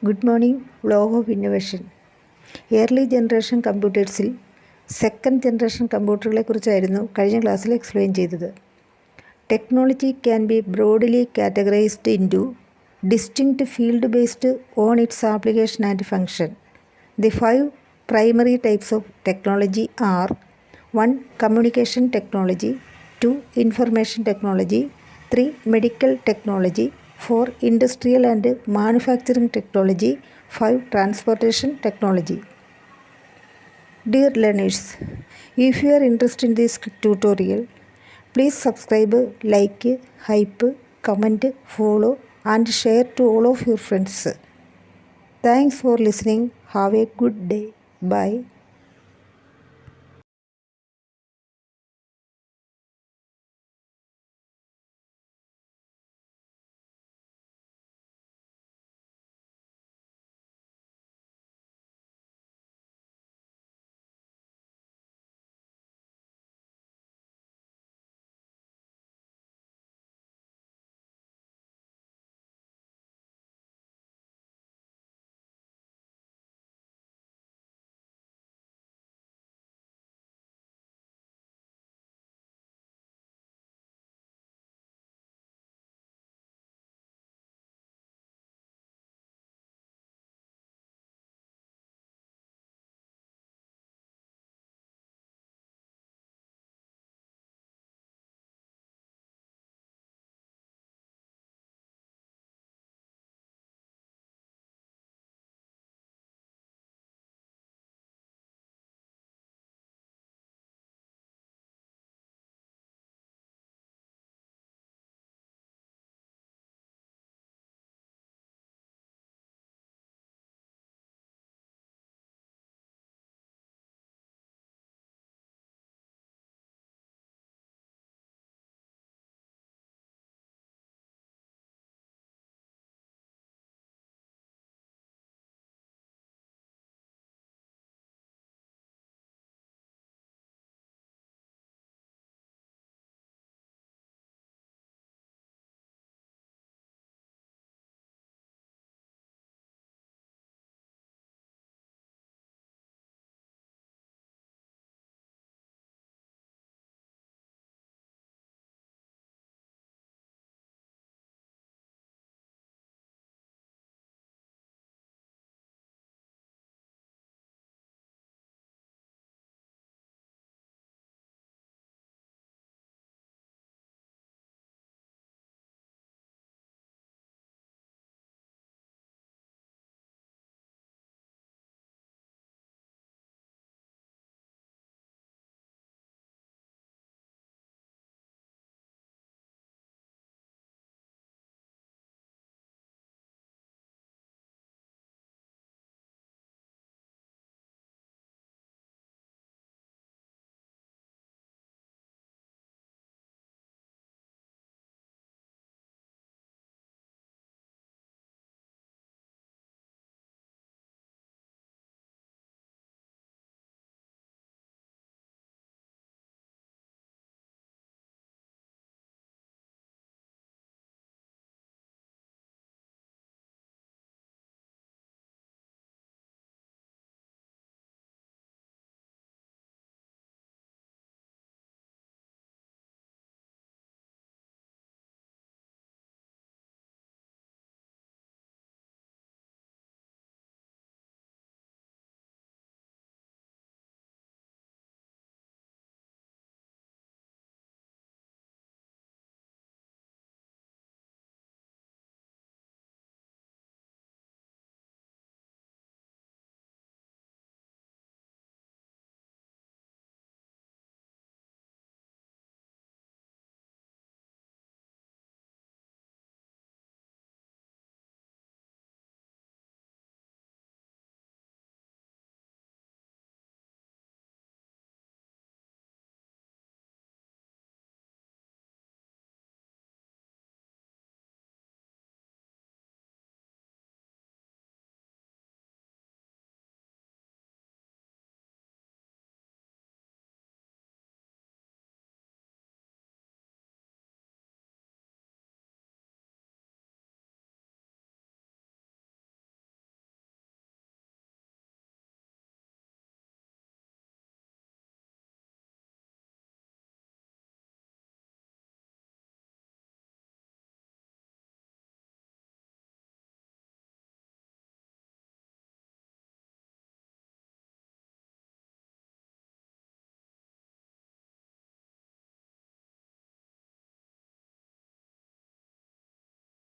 Good morning vlog of innovation. Early generation കമ്പ്യൂട്ടേഴ്സിൽ second generation കമ്പ്യൂട്ടറുകളെ കുറിച്ചായിരുന്നു കഴിഞ്ഞ ക്ലാസ്സിൽ എക്സ്പ്ലെയിൻ ചെയ്തത്. Technology can be broadly categorised into distinct field based on its application and function. The 5 primary types of technology are 1. Communication technology, 2. Information technology, 3. Medical technology, 4. Industrial and manufacturing technology, 5. Transportation technology. Dear learners, if you are interested in this tutorial, please subscribe, like, hype, comment, follow and share to all of your friends. Thanks for listening. Have a good day. Bye.